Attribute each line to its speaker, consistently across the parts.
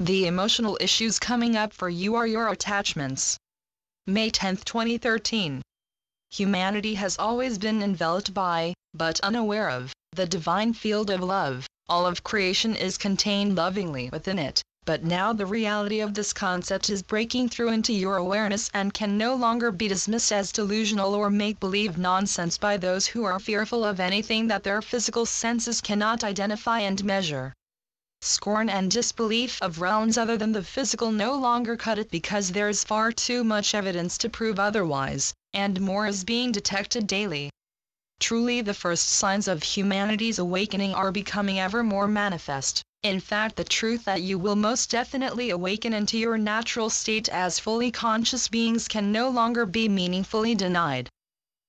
Speaker 1: The emotional issues coming up for you are your attachments. May 10, 2013. Humanity has always been enveloped by, but unaware of, the divine field of love. All of creation is contained lovingly within it, but now the reality of this concept is breaking through into your awareness and can no longer be dismissed as delusional or make-believe nonsense by those who are fearful of anything that their physical senses cannot identify and measure. Scorn and disbelief of realms other than the physical no longer cut it because there is far too much evidence to prove otherwise, and more is being detected daily. Truly, the first signs of humanity's awakening are becoming ever more manifest. In fact, the truth that you will most definitely awaken into your natural state as fully conscious beings can no longer be meaningfully denied.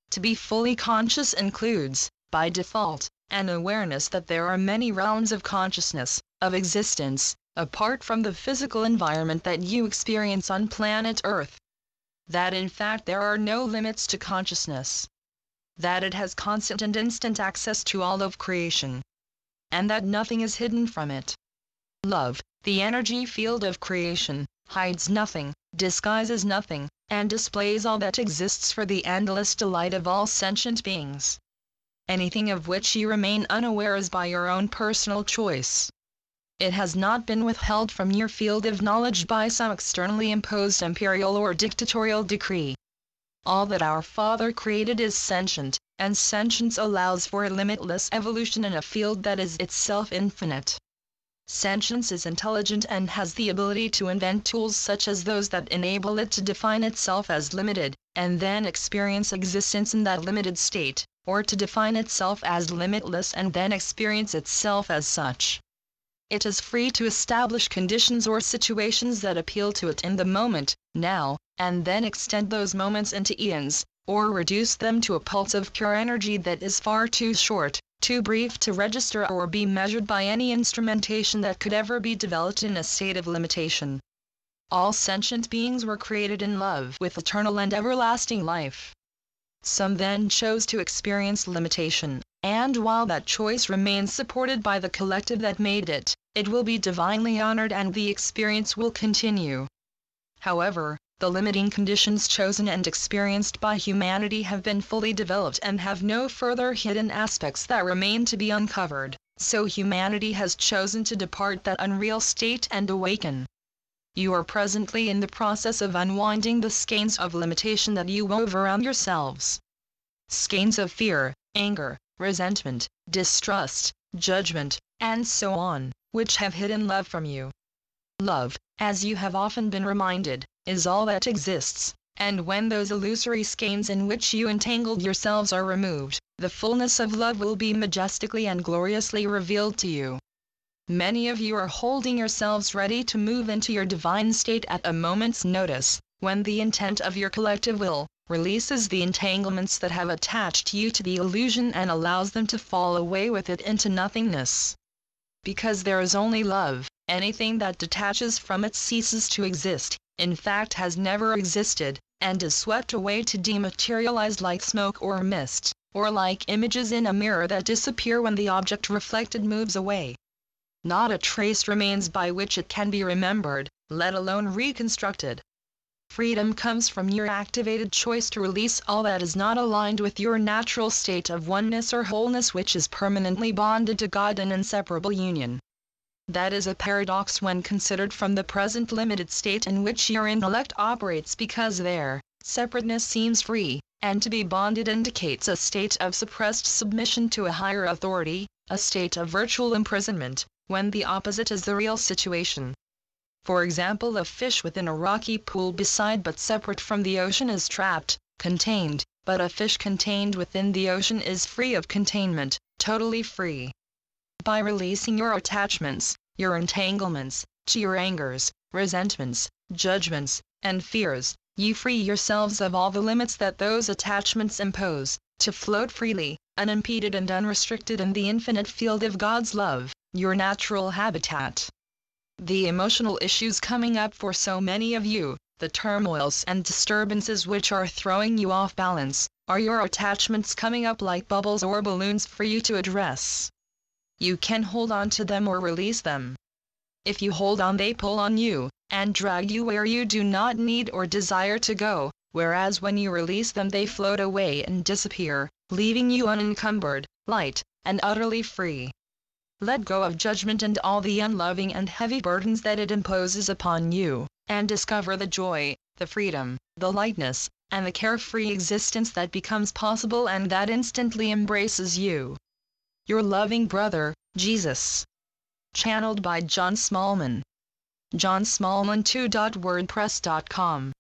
Speaker 1: To be fully conscious includes, by default, an awareness that there are many realms of consciousness, of existence, apart from the physical environment that you experience on planet Earth. That in fact there are no limits to consciousness. That it has constant and instant access to all of creation. And that nothing is hidden from it. Love, the energy field of creation, hides nothing, disguises nothing, and displays all that exists for the endless delight of all sentient beings. Anything of which you remain unaware is by your own personal choice. It has not been withheld from your field of knowledge by some externally imposed imperial or dictatorial decree. All that our Father created is sentient, and sentience allows for a limitless evolution in a field that is itself infinite. Sentience is intelligent and has the ability to invent tools such as those that enable it to define itself as limited, and then experience existence in that limited state, or to define itself as limitless and then experience itself as such. It is free to establish conditions or situations that appeal to it in the moment, now, and then extend those moments into eons, or reduce them to a pulse of pure energy that is far too short, too brief to register or be measured by any instrumentation that could ever be developed in a state of limitation. All sentient beings were created in love with eternal and everlasting life. Some then chose to experience limitation, and while that choice remains supported by the collective that made it, it will be divinely honored and the experience will continue. However, the limiting conditions chosen and experienced by humanity have been fully developed and have no further hidden aspects that remain to be uncovered, so humanity has chosen to depart that unreal state and awaken. You are presently in the process of unwinding the skeins of limitation that you wove around yourselves. Skeins of fear, anger, resentment, distrust, judgment, and so on, which have hidden love from you. Love, as you have often been reminded, is all that exists, and when those illusory skeins in which you entangled yourselves are removed, the fullness of love will be majestically and gloriously revealed to you. Many of you are holding yourselves ready to move into your divine state at a moment's notice, when the intent of your collective will releases the entanglements that have attached you to the illusion and allows them to fall away with it into nothingness. Because there is only love, anything that detaches from it ceases to exist, in fact has never existed, and is swept away to dematerialize like smoke or mist, or like images in a mirror that disappear when the object reflected moves away. Not a trace remains by which it can be remembered, let alone reconstructed. Freedom comes from your activated choice to release all that is not aligned with your natural state of oneness or wholeness, which is permanently bonded to God in inseparable union. That is a paradox when considered from the present limited state in which your intellect operates, because there, separateness seems free, and to be bonded indicates a state of suppressed submission to a higher authority, a state of virtual imprisonment, when the opposite is the real situation. For example, a fish within a rocky pool beside but separate from the ocean is trapped, contained, but a fish contained within the ocean is free of containment, totally free. By releasing your attachments, your entanglements, to your angers, resentments, judgments, and fears, you free yourselves of all the limits that those attachments impose, to float freely, unimpeded and unrestricted in the infinite field of God's love, your natural habitat. The emotional issues coming up for so many of you, the turmoils and disturbances which are throwing you off balance, are your attachments coming up like bubbles or balloons for you to address. You can hold on to them or release them. If you hold on, they pull on you, and drag you where you do not need or desire to go, whereas when you release them they float away and disappear, leaving you unencumbered, light, and utterly free. Let go of judgment and all the unloving and heavy burdens that it imposes upon you, and discover the joy, the freedom, the lightness, and the carefree existence that becomes possible and that instantly embraces you. Your loving brother, Jesus. Channeled by John Smallman. johnsmallman2.wordpress.com